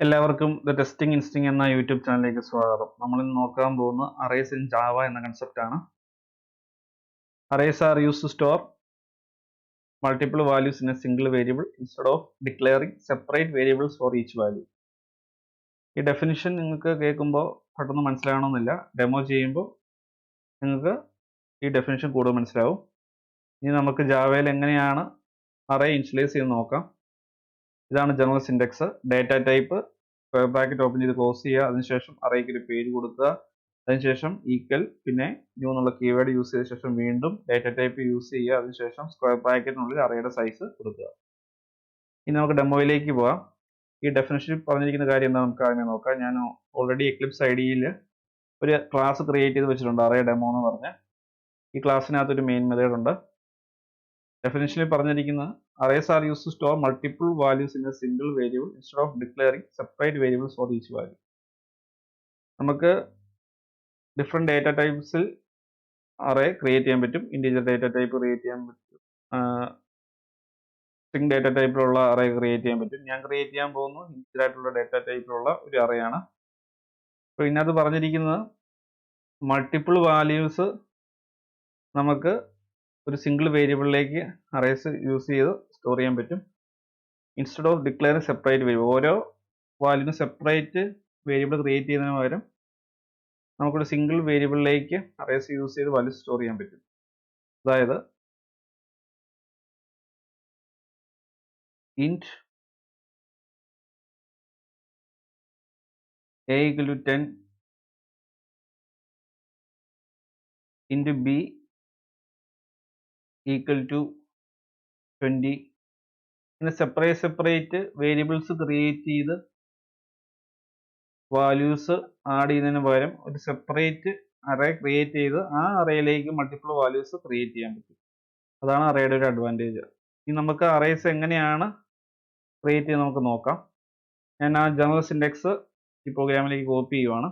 എല്ലാവർക്കും the testing ഇൻസ്റ്റിംഗ് എന്ന YouTube ചാനലിലേക്ക് സ്വാഗതം. നമ്മൾ ഇന്ന് നോക്കാൻ പോകുന്ന അറേസ് ഇൻ ജാവ എന്ന കൺസെപ്റ്റ് ആണ്. Arrays are use to store multiple values in a single variable instead of declaring separate variables for each value. ഈ ഡെഫിനിഷൻ നിങ്ങൾക്ക് കേൾക്കുമ്പോൾ പെട്ടെന്ന് മനസ്സിലാവണമെന്നില്ല. ഡെമോ ചെയ്യുമ്പോൾ നിങ്ങൾക്ക് ഈ ഡെഫിനിഷൻ കൂടുതൽ മനസ്സിലാവും. ഇനി നമുക്ക് ജാവയിൽ എങ്ങനെയാണ് അറേ ഇനിഷ്യലൈസ് ചെയ്ത് നോക്കാം. ഇതാണ് general സിൻഡെക്സ്. Data type square bracket open ചെയ്ത് ക്ലോസ് ചെയ്യുക. അതിനുശേഷം അറേക്ക് ഒരു പേര് കൊടുക്കുക. അതിനുശേഷം ഈക്വൽ പിന്നെ ന്യൂ എന്നുള്ള കീവേഡ് യൂസ് ചെയ്ത ശേഷം വീണ്ടും ഡേറ്റ ടൈപ്പ് യൂസ് ചെയ്യുക. അതിനുശേഷം സ്ക്വയർ ബ്രാക്കറ്റിനുള്ളിൽ അറേയുടെ സൈസ് കൊടുക്കുക. ഇനി നമുക്ക് ഡെമോയിലേക്ക് പോകാം. ഈ ഡെഫിനിഷനിൽ പറഞ്ഞിരിക്കുന്ന കാര്യം എന്താ നമുക്ക് ആദ്യമേ നോക്കാം. ഞാൻ ഓൾറെഡി എക്ലിപ്സ് ഐഡിയിൽ ഒരു ക്ലാസ് ക്രിയേറ്റ് ചെയ്ത് വെച്ചിട്ടുണ്ട്, അറേ ഡെമോ എന്ന് പറഞ്ഞ്. ഈ ക്ലാസ്സിനകത്ത് ഒരു മെയിൻ മെത്തേഡ് ഉണ്ട്. ഡെഫിനിഷനിൽ പറഞ്ഞിരിക്കുന്നത് arrays are used to store multiple values in a single variable instead of declaring separate variables for each value. നമുക്ക് ഡിഫറെൻറ്റ് ഡേറ്റ ടൈപ്സിൽ അറേ ക്രിയേറ്റ് ചെയ്യാൻ പറ്റും. ഇൻറ്റീജർ ഡേറ്റ ടൈപ്പ് ക്രിയേറ്റ് ചെയ്യാൻ പറ്റും, സ്ട്രിംഗ് ഡേറ്റ ടൈപ്പിലുള്ള array create ചെയ്യാൻ പറ്റും. ഞാൻ create ചെയ്യാൻ പോകുന്നു ഇൻറ്റീജർ ആയിട്ടുള്ള ഡേറ്റ ടൈപ്പിലുള്ള ഒരു അറേയാണ്. അപ്പോൾ ഇതിനകത്ത് പറഞ്ഞിരിക്കുന്നത് മൾട്ടിപ്പിൾ വാല്യൂസ് നമുക്ക് ഒരു സിംഗിൾ വേരിയബിളിലേക്ക് അറേസ് യൂസ് ചെയ്ത് സ്റ്റോർ ചെയ്യാൻ പറ്റും. Instead of declaring separate variable, ഓരോ വാല്യൂവിനും സെപ്പറേറ്റ് വേരിയബിൾ ക്രിയേറ്റ് ചെയ്യുന്നതിന് പകരം നമുക്കൊരു സിംഗിൾ വേരിയബിളിലേക്ക് അറേസ് യൂസ് ചെയ്ത് വാല്യൂ സ്റ്റോർ ചെയ്യാൻ പറ്റും. അതായത് int a equal to 10 into b equal to 20 ഇങ്ങനെ സെപ്പറേറ്റ് വേരിയബിൾസ് ക്രിയേറ്റ് ചെയ്ത് വാല്യൂസ് ആഡ് ചെയ്യുന്നതിന് പകരം ഒരു സെപ്പറേറ്റ് അറേ ക്രിയേറ്റ് ചെയ്ത് ആ അറേയിലേക്ക് മൾട്ടിപ്പിൾ വാല്യൂസ് ക്രിയേറ്റ് ചെയ്യാൻ പറ്റും. അതാണ് അറേയുടെ ഒരു അഡ്വാൻറ്റേജ്. ഇനി നമുക്ക് അറേസ് എങ്ങനെയാണ് ക്രിയേറ്റ് ചെയ്ത് നമുക്ക് നോക്കാം. ഞാൻ ആ ജനറൽ സിൻഡെക്സ് ഈ പ്രോഗ്രാമിലേക്ക് കോപ്പി ചെയ്യുവാണ്.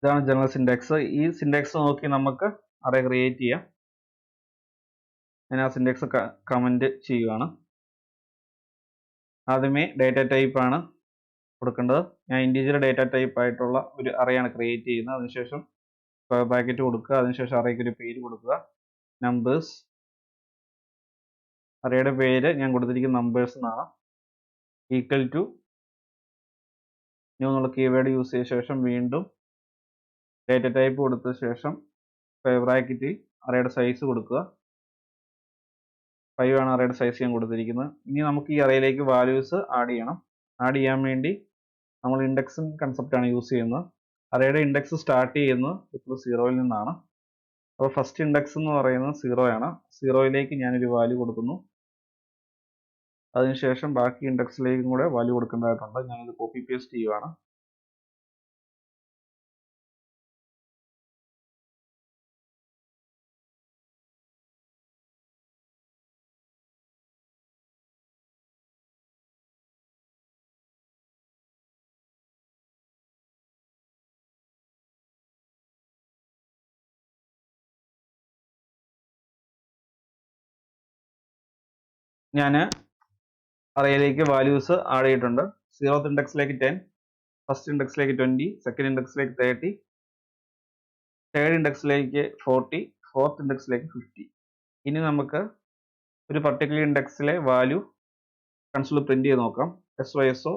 ഇതാണ് ജനറൽ സിൻഡെക്സ്. ഈ സിൻഡെക്സ് നോക്കി നമുക്ക് അറേ ക്രിയേറ്റ് ചെയ്യാം. ഞാൻ ആ സിൻഡെക്സ് കമൻറ്റ് ചെയ്യുവാണ്. ആദ്യമേ ഡേറ്റ ടൈപ്പ് ആണ് കൊടുക്കേണ്ടത്. ഞാൻ ഇൻറ്റീജർ ഡേറ്റ ടൈപ്പ് ആയിട്ടുള്ള ഒരു അറേയാണ് ക്രിയേറ്റ് ചെയ്യുന്നത്. അതിനുശേഷം ബ്രാക്കറ്റ് കൊടുക്കുക. അതിനുശേഷം അറേക്ക് ഒരു പേര് കൊടുക്കുക, നമ്പേഴ്സ്. അറേയുടെ പേര് ഞാൻ കൊടുത്തിരിക്കുന്ന നമ്പേഴ്സ് എന്നാണ്. ഈക്വൽ ടു ന്യൂ എന്നുള്ള കീവേഡ് യൂസ് ചെയ്ത ശേഷം വീണ്ടും ഡേറ്റ ടൈപ്പ് കൊടുത്ത ശേഷം ബ്രാക്കറ്റിൽ അറേയുടെ സൈസ് കൊടുക്കുക. 5 ആണ് അറേയുടെ സൈസ് ഞാൻ കൊടുത്തിരിക്കുന്നത്. ഇനി നമുക്ക് ഈ അറേയിലേക്ക് വാല്യൂസ് ആഡ് ചെയ്യണം. ആഡ് ചെയ്യാൻ വേണ്ടി നമ്മൾ ഇൻഡെക്സിങ് കൺസെപ്റ്റ് ആണ് യൂസ് ചെയ്യുന്നത്. അറേയുടെ ഇൻഡെക്സ് സ്റ്റാർട്ട് ചെയ്യുന്നത് ഇപ്പോൾ 0-ൽ നിന്നാണ്. അപ്പോൾ ഫസ്റ്റ് ഇൻഡെക്സ് എന്ന് പറയുന്നത് 0 ആണ്. 0-ലേക്ക് ഞാനൊരു വാല്യൂ കൊടുക്കുന്നു. അതിനുശേഷം ബാക്കി ഇൻഡെക്സിലേക്കും കൂടെ വാല്യൂ കൊടുക്കേണ്ടതായിട്ടുണ്ട്. ഞാനിത് കോപ്പി പേസ്റ്റ് ചെയ്യുവാണ്. ഞാൻ അറേയിലേക്ക് വാല്യൂസ് ആഡ് ചെയ്തിട്ടുണ്ട്. 0th ഇൻഡെക്സിലേക്ക് 10, ഫസ്റ്റ് ഇൻഡെക്സിലേക്ക് 20, സെക്കൻഡ് ഇൻഡെക്സിലേക്ക് 30, തേർഡ് ഇൻഡെക്സിലേക്ക് 40, ഫോർത്ത് ഇൻഡെക്സിലേക്ക് 50. ഇനി നമുക്ക് ഒരു പർട്ടിക്കുലർ ഇൻഡെക്സിലെ വാല്യൂ കൺസോളിൽ പ്രിന്റ് ചെയ്ത് നോക്കാം. SYSO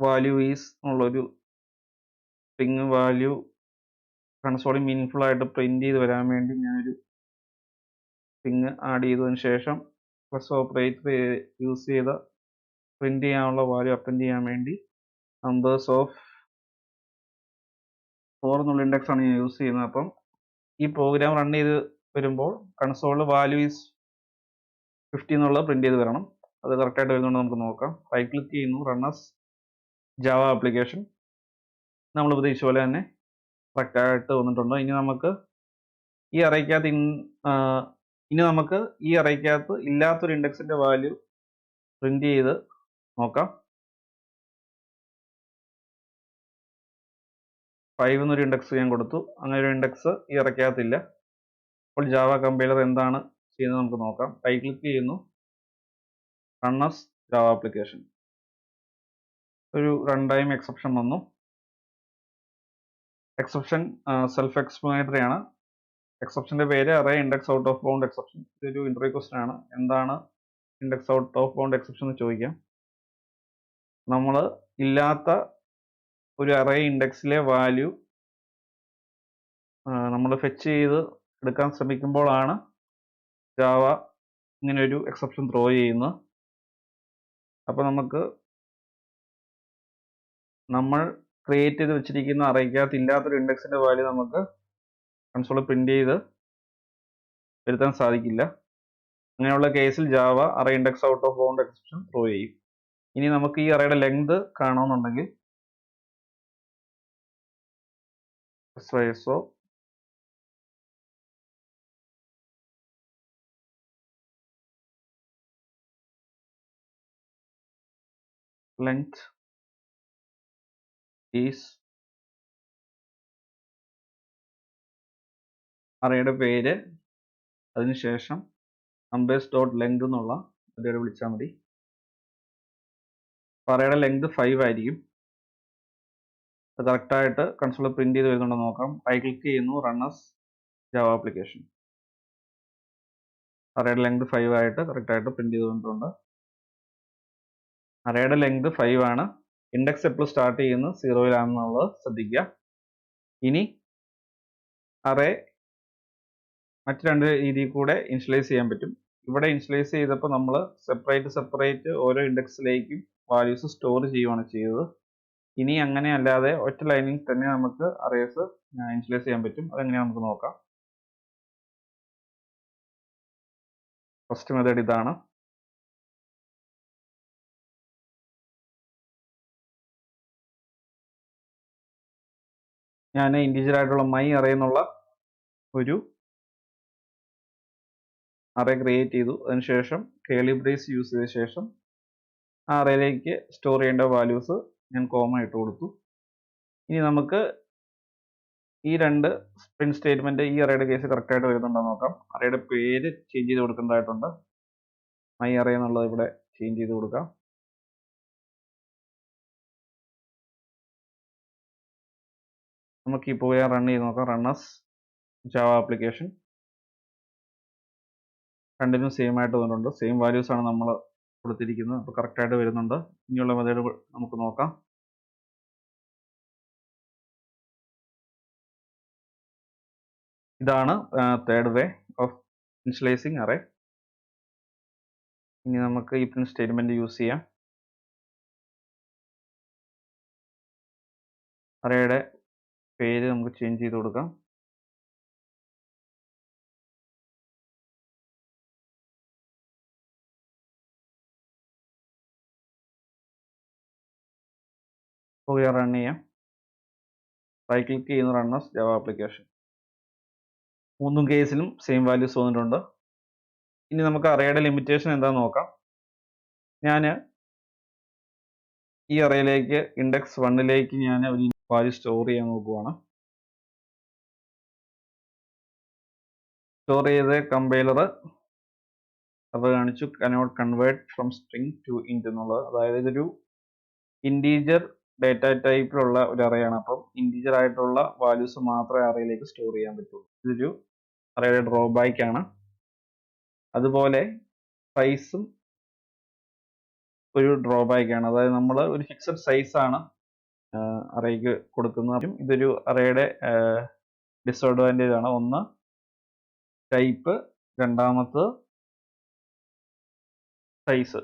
വാല്യൂ ഈസ് എന്നുള്ളൊരു സ്ട്രിങ് വാല്യൂ കൺസോളിൽ മീനിങ്ഫുൾ ആയിട്ട് പ്രിന്റ് ചെയ്ത് വരാൻ വേണ്ടി ഞാനൊരു സ്ട്രിങ് ആഡ് ചെയ്തതിന് ശേഷം പ്ലസ് ഓപ്പറേറ്റർ യൂസ് ചെയ്ത് പ്രിന്റ് ചെയ്യാനുള്ള വാല്യൂ അപ്പൻഡ് ചെയ്യാൻ വേണ്ടി നമ്പേഴ്സ് ഓഫ് 4 എന്നുള്ള ഇൻഡെക്സ് ആണ് ഞാൻ യൂസ് ചെയ്യുന്നത്. അപ്പം ഈ പ്രോഗ്രാം റൺ ചെയ്ത് വരുമ്പോൾ കൺസോളിൽ വാല്യൂ ഈസ് 50 എന്നുള്ളത് പ്രിന്റ് ചെയ്ത് വരണം. അത് കറക്റ്റായിട്ട് വരുന്നുണ്ട് നമുക്ക് നോക്കാം. റൈറ്റ് ക്ലിക്ക് ചെയ്യുന്നു, റൺ ആസ് ജാവ ആപ്ലിക്കേഷൻ. നമ്മൾ പ്രതീക്ഷിച്ച പോലെ തന്നെ കറക്റ്റായിട്ട് വന്നിട്ടുണ്ട്. ഇനി നമുക്ക് ഈ അറേക്കകത്ത് ഇല്ലാത്തൊരു ഇൻഡെക്സിന്റെ വാല്യൂ പ്രിന്റ് ചെയ്ത് നോക്കാം. 5 എന്നൊരു ഇൻഡെക്സ് ഞാൻ കൊടുത്തു. അങ്ങനെ ഒരു ഇൻഡെക്സ് ഈ അറേക്കകത്തില്ല. അപ്പോൾ ജാവ കമ്പൈലർ എന്താണ് ചെയ്യുന്നത് നമുക്ക് നോക്കാം. റൈറ്റ് ക്ലിക്ക് ചെയ്യുന്നു, റൺ ആസ് ജാവ ആപ്ലിക്കേഷൻ. ഒരു റൺ ടൈം എക്സെപ്ഷൻ വന്നു. എക്സെപ്ഷൻ സെൽഫ് എക്സ്പ്ലനേറ്ററി ആണ്. എക്സെപ്ഷന്റെ പേര് array index out of bound exception. ഇതൊരു ഇന്റർവ്യൂ ക്വസ്റ്റൻ ആണ്. എന്താണ് index out of bound exception എന്ന് ചോദിക്കാം. നമ്മൾ ഇല്ലാത്ത ഒരു അറേ ഇൻഡെക്സിലെ വാല്യൂ നമ്മൾ ഫെച്ച് ചെയ്ത് എടുക്കാൻ ശ്രമിക്കുമ്പോഴാണ് ജാവ ഇങ്ങനെ ഒരു എക്സെപ്ഷൻ ത്രോ ചെയ്യുന്നത്. അപ്പോൾ നമുക്ക് നമ്മൾ ക്രിയേറ്റ് ചെയ്ത് വെച്ചിരിക്കുന്ന അറേക്കകത്ത് ഇല്ലാത്തൊരു ഇൻഡെക്സിന്റെ വാല്യൂ നമുക്ക് കൺസോളിൽ പ്രിന്റ് ചെയ്ത് വരുത്താൻ സാധിക്കില്ല. അങ്ങനെയുള്ള കേസിൽ Java array index out of bound exception throw ചെയ്യും. ഇനി നമുക്ക് ഈ അറേയുടെ ലെങ്ത് കാണണമെന്നുണ്ടെങ്കിൽ SYSO length is അറേയുടെ പേര്, അതിനുശേഷം നമ്പേഴ്സ് ഡോട്ട് ലെങ്ത് എന്നുള്ള അതോടെ വിളിച്ചാൽ മതി. അറേയുടെ ലെങ്ത് 5 ആയിരിക്കും. അത് കറക്റ്റായിട്ട് കൺസോളിൽ പ്രിന്റ് ചെയ്ത് വരുന്നുണ്ടോ നോക്കാം. റൈറ്റ് ക്ലിക്ക് ചെയ്യുന്നു, റൺ ആസ് ജാവ ആപ്ലിക്കേഷൻ. അറേയുടെ ലെങ്ത് 5 ആയിട്ട് കറക്റ്റായിട്ട് പ്രിന്റ് ചെയ്ത് വന്നിട്ടുണ്ട്. അറേയുടെ ലെങ്ത് 5 ആണ്. ഇൻഡെക്സ് എപ്പോഴും സ്റ്റാർട്ട് ചെയ്യുന്നത് 0-ലാണെന്നുള്ളത് ശ്രദ്ധിക്കുക. ഇനി അറേ മറ്റ് രണ്ട് രീതിയിൽ കൂടെ ഇനിഷ്യലൈസ് ചെയ്യാൻ പറ്റും. ഇവിടെ ഇനിഷ്യലൈസ് ചെയ്തപ്പോൾ നമ്മൾ സെപ്പറേറ്റ് ഓരോ ഇൻഡെക്സിലേക്കും വാല്യൂസ് സ്റ്റോർ ചെയ്യുകയാണ് ചെയ്തത്. ഇനി അങ്ങനെ അല്ലാതെ ഒറ്റ ലൈനിൽ തന്നെ നമുക്ക് അറേസ് ഇനിഷ്യലൈസ് ചെയ്യാൻ പറ്റും. അതെങ്ങനെയാ നമുക്ക് നോക്കാം. ഫസ്റ്റ് മെത്തേഡ് ഇതാണ്. ഞാൻ ഇൻഡിജർ ആയിട്ടുള്ള മൈ അറേ എന്നുള്ള ഒരു അറേ ക്രിയേറ്റ് ചെയ്തു. അതിനുശേഷം കേളി ബ്രേസ് യൂസ് ചെയ്ത ശേഷം ആ അറേയിലേക്ക് സ്റ്റോർ ചെയ്യേണ്ട വാല്യൂസ് ഞാൻ കോമ ഇട്ട് കൊടുത്തു. ഇനി നമുക്ക് ഈ രണ്ട് പ്രിന്റ് സ്റ്റേറ്റ്മെന്റ് ഈ അറേയുടെ കേസ് കറക്റ്റായിട്ട് വരുന്നുണ്ടോ നോക്കാം. അറേയുടെ പേര് ചേഞ്ച് ചെയ്ത് കൊടുക്കേണ്ടതായിട്ടുണ്ട്. മൈ അറേ എന്നുള്ളത് ഇവിടെ ചേഞ്ച് ചെയ്ത് കൊടുക്കാം. നമുക്ക് ഈ പോയി റൺ ചെയ്ത് നോക്കാം. Run as Java application. രണ്ടിനും സെയിം ആയിട്ട് വന്നിട്ടുണ്ട്. സെയിം വാല്യൂസ് ആണ് നമ്മൾ കൊടുത്തിരിക്കുന്നത്. അപ്പോൾ കറക്റ്റായിട്ട് വരുന്നുണ്ട്. ഇനിയുള്ള മെത്തേഡ് നമുക്ക് നോക്കാം. ഇതാണ് തേർഡ് വേ ഓഫ് ഇനിഷ്യലൈസിങ് അറേ. ഇനി നമുക്ക് ഈ പ്രിന്റ് സ്റ്റേറ്റ്മെന്റ് യൂസ് ചെയ്യാം. അറേയുടെ പേര് നമുക്ക് ചേഞ്ച് ചെയ്ത് കൊടുക്കാം. റൺ ചെയ്യാം. റൈറ്റ് ക്ലിക്ക് ചെയ്യുന്നു, റൺ ആസ് ജാവ ആപ്ലിക്കേഷൻ. മൂന്നും കേസിലും സെയിം വാല്യൂസ് വന്നിട്ടുണ്ട്. ഇനി നമുക്ക് അറേയുടെ ലിമിറ്റേഷൻ എന്താണെന്ന് നോക്കാം. ഞാൻ ഈ അറേയിലേക്ക് ഇൻഡെക്സ് 1ലേക്ക് ഞാൻ ഒരു വാല്യൂ സ്റ്റോർ ചെയ്യാൻ നോക്കുവാണ്. സ്റ്റോർ ചെയ്ത കമ്പൈലർ അത് കാണിച്ചു cannot convert from string to int എന്നുള്ളത്. അതായത് ഇതൊരു ഇൻറ്റീജർ ഡേറ്റ ടൈപ്പിലുള്ള ഒരു അറേയാണ്. അപ്പം ഇൻറ്റീജർ ആയിട്ടുള്ള വാല്യൂസ് മാത്രമേ അറേയിലേക്ക് സ്റ്റോർ ചെയ്യാൻ പറ്റുള്ളൂ. ഇതൊരു അറേയുടെ ഡ്രോബാക്ക് ആണ്. അതുപോലെ സൈസും ഒരു ഡ്രോബാക്ക് ആണ്. അതായത് നമ്മൾ ഒരു ഫിക്സഡ് സൈസ് ആണ് അറേക്ക് കൊടുക്കുന്നത്. ഇതൊരു അറേയുടെ ഡിസഡ്വാൻറ്റേജ് ആണ്. ഒന്ന് ടൈപ്പ്, രണ്ടാമത് സൈസ്.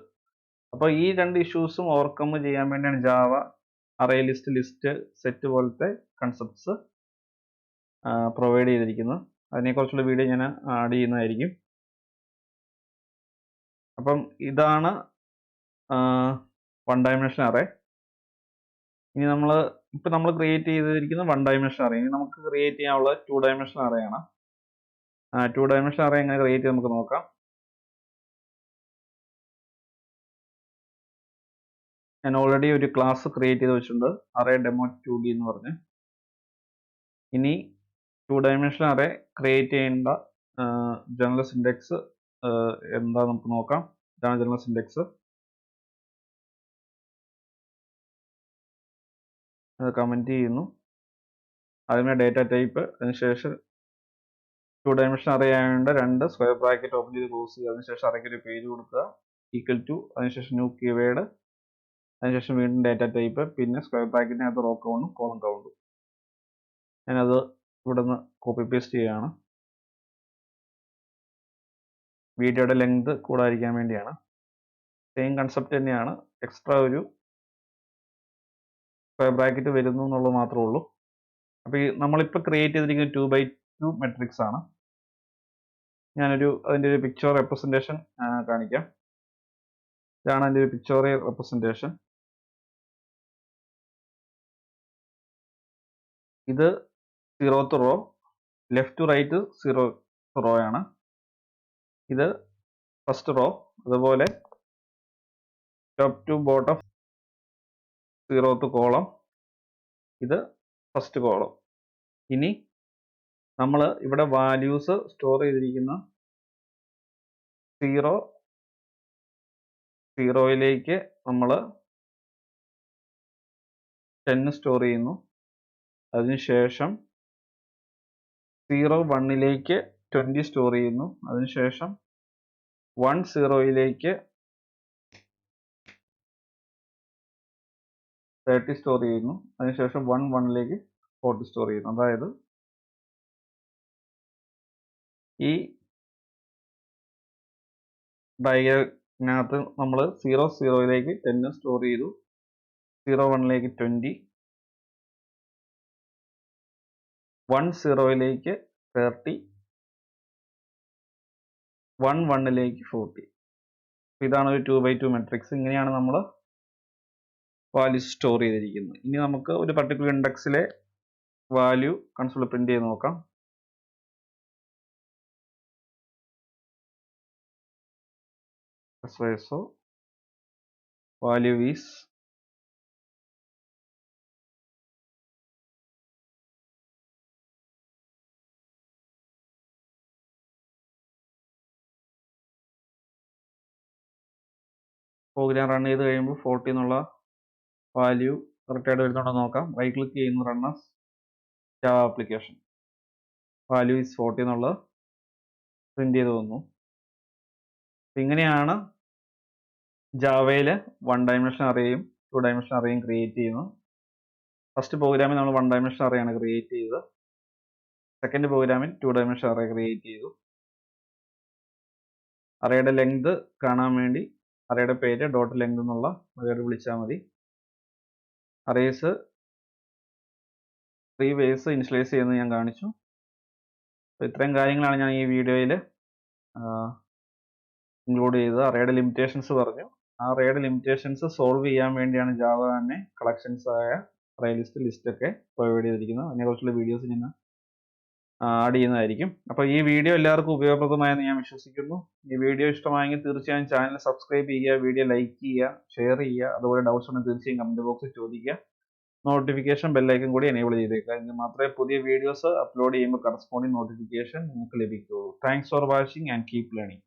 അപ്പോൾ ഈ രണ്ട് ഇഷ്യൂസും ഓവർകം ചെയ്യാൻ വേണ്ടിയാണ് ജാവ അറേ ലിസ്റ്റ് സെറ്റ് പോലത്തെ കൺസെപ്റ്റ്സ് പ്രൊവൈഡ് ചെയ്തിരിക്കുന്നത്. അതിനെക്കുറിച്ചുള്ള വീഡിയോ ഞാൻ ആഡ് ചെയ്യുന്നതായിരിക്കും. അപ്പം ഇതാണ് വൺ ഡയമെൻഷൻ അറേ. ഇനി നമ്മൾ ക്രിയേറ്റ് ചെയ്തിരിക്കുന്ന വൺ ഡയമെൻഷൻ അറേ. ഇനി നമുക്ക് ക്രിയേറ്റ് ചെയ്യാനുള്ള 2 ഡയമെൻഷൻ അറേ ആണ്. 2 ഡയമെൻഷൻ അറേ എങ്ങനെ ക്രിയേറ്റ് ചെയ്യാൻ നമുക്ക് നോക്കാം. ഞാൻ ഓൾറെഡി ഒരു ക്ലാസ് ക്രിയേറ്റ് ചെയ്ത് വെച്ചിട്ടുണ്ട്, അറേ ഡെമോ 2D എന്ന് പറഞ്ഞ്. ഇനി 2 ഡയമെൻഷൻ അറേ ക്രിയേറ്റ് ചെയ്യേണ്ട ജനറൽ സിൻഡെക്സ് എന്താ നമുക്ക് നോക്കാം. ഇതാണ് ജനറൽ സിൻഡെക്സ്. കമന്റ് ചെയ്യുന്നു. അതിന് ഡേറ്റ ടൈപ്പ്, അതിനുശേഷം 2 ഡയമെൻഷൻ അറേ ആയതുകൊണ്ട് 2 സ്ക്വയർ ബ്രാക്കറ്റ് ഓപ്പൺ ചെയ്ത് ക്ലോസ് ചെയ്യുക. അതിനുശേഷം അറേക്ക് ഒരു പേര് കൊടുക്കുക, ഈക്വൽ ടു, അതിനുശേഷം ന്യൂ കീവേഡ്, അതിനുശേഷം വീണ്ടും ഡേറ്റ ടൈപ്പ്, പിന്നെ സ്ക്വയർ ബ്രാക്കറ്റിനകത്ത് റോ കൗണ്ടും കോളം കൗണ്ടും. ഞാനത് ഇവിടെ നിന്ന് കോപ്പി പേസ്റ്റ് ചെയ്യുകയാണ്. വീഡിയോയുടെ ലെങ്ത് കൂടാതിരിക്കാൻ വേണ്ടിയാണ്. സെയിം കൺസെപ്റ്റ് തന്നെയാണ്, എക്സ്ട്രാ ഒരു സ്ക്വയർ ബ്രാക്കറ്റ് വരുന്നു എന്നുള്ളത് മാത്രമേ ഉള്ളൂ. അപ്പോൾ ഈ നമ്മളിപ്പോൾ ക്രിയേറ്റ് ചെയ്തിരിക്കുന്ന 2x2 മെട്രിക്സ് ആണ്. അതിൻ്റെ ഒരു പിക്ചർ റെപ്രസെൻറ്റേഷൻ കാണിക്കാം. ഇതാണ് അതിൻ്റെ ഒരു പിക്ചോറിയൽ റെപ്രസെൻറ്റേഷൻ. ഇത് 0th row, left to right 0th row ആണ്. ഇത് ഫസ്റ്റ് റോ, അതുപോലെ top to bottom 0th column, ഇത് ഫസ്റ്റ് കോളം. ഇനി നമ്മൾ ഇവിടെ വാല്യൂസ് സ്റ്റോർ ചെയ്തിരിക്കുന്ന 0യിലേക്ക് നമ്മൾ 10 സ്റ്റോർ ചെയ്യുന്നു. അതിനുശേഷം 01ലേക്ക് 20 സ്റ്റോർ ചെയ്യുന്നു. അതിനുശേഷം 10യിലേക്ക് 30 സ്റ്റോർ ചെയ്യുന്നു. അതിനുശേഷം 11ലേക്ക് 40 സ്റ്റോർ ചെയ്യുന്നു. അതായത് ഈ ഡയഗ്രാമിനകത്ത് നമ്മൾ 0യിലേക്ക് 10 സ്റ്റോർ ചെയ്തു, 01ലേക്ക് 20, 10യിലേക്ക് 30, 11ലേക്ക് 40. ഇതാണ് ഒരു 2x2 മെട്രിക്സ്. ഇങ്ങനെയാണ് നമ്മൾ വാല്യൂ സ്റ്റോർ ചെയ്തിരിക്കുന്നത്. ഇനി നമുക്ക് ഒരു പർട്ടിക്കുലർ ഇൻഡെക്സിലെ വാല്യൂ കൺസോളിൽ പ്രിന്റ് ചെയ്ത് നോക്കാം. വാല്യൂ ഈസ് പ്രോഗ്രാം റൺ ചെയ്ത് കഴിയുമ്പോൾ 40 എന്നുള്ള വാല്യൂ കറക്റ്റായിട്ട് വരുന്നുണ്ടോ നോക്കാം. റൈറ്റ് ക്ലിക്ക് ചെയ്യുന്നു, run as Java application. Value is 40 എന്നുള്ളത് പ്രിന്റ് ചെയ്ത് വന്നു. ഇങ്ങനെയാണ് ജാവയിൽ 1 ഡയമെൻഷൻ അറേയും 2 ഡയമെൻഷൻ അറേയും ക്രിയേറ്റ് ചെയ്യുന്നത്. ഫസ്റ്റ് പ്രോഗ്രാമിൽ നമ്മൾ 1 ഡയമെൻഷൻ അറേയാണ് ക്രിയേറ്റ് ചെയ്തത്. സെക്കൻഡ് പ്രോഗ്രാമിൽ 2 ഡയമെൻഷൻ അറേ ക്രിയേറ്റ് ചെയ്തു. അറേയുടെ ലെങ്ത് കാണാൻ വേണ്ടി അറേയുടെ പേര് ഡോട്ട് ലെങ്ത് എന്നുള്ള മെത്തേഡ് വിളിച്ചാൽ മതി. അറേസ് 3 വേസ് ഇനിഷ്യലൈസ് ചെയ്യുന്നത് ഞാൻ കാണിച്ചു. അപ്പോൾ ഇത്രയും കാര്യങ്ങളാണ് ഞാൻ ഈ വീഡിയോയിൽ ഇൻക്ലൂഡ് ചെയ്തത്. അറേയുടെ ലിമിറ്റേഷൻസ് പറഞ്ഞു. ആ അറേയുടെ ലിമിറ്റേഷൻസ് സോൾവ് ചെയ്യാൻ വേണ്ടിയാണ് ജാവ തന്നെ കളക്ഷൻസ് ആയ അറേ ലിസ്റ്റ് ഒക്കെ പ്രൊവൈഡ് ചെയ്തിരിക്കുന്നത്. അതിനെക്കുറിച്ചുള്ള വീഡിയോസ് ഞാൻ ആഡ് ചെയ്യുന്നതായിരിക്കും. അപ്പോൾ ഈ വീഡിയോ എല്ലാവർക്കും ഉപയോഗപ്രദമായെന്ന് ഞാൻ വിശ്വസിക്കുന്നു. ഈ വീഡിയോ ഇഷ്ടമായെങ്കിൽ തീർച്ചയായും ചാനൽ സബ്സ്ക്രൈബ് ചെയ്യുക, വീഡിയോ ലൈക്ക് ചെയ്യുക, ഷെയർ ചെയ്യുക. അതുപോലെ ഡൗട്ട്സ് ഉണ്ടെങ്കിൽ തീർച്ചയായും കമന്റ് ബോക്സിൽ ചോദിക്കുക. നോട്ടിഫിക്കേഷൻ ബെല്ലൈക്കൻ കൂടി എനേബിൾ ചെയ്തേക്കുക. എങ്കിൽ മാത്രമേ പുതിയ വീഡിയോസ് അപ്ലോഡ് ചെയ്യുമ്പോൾ കറസ്പോണ്ടിങ് നോട്ടിഫിക്കേഷൻ നിങ്ങൾക്ക് ലഭിക്കുകയുള്ളൂ. Thanks for watching and keep learning.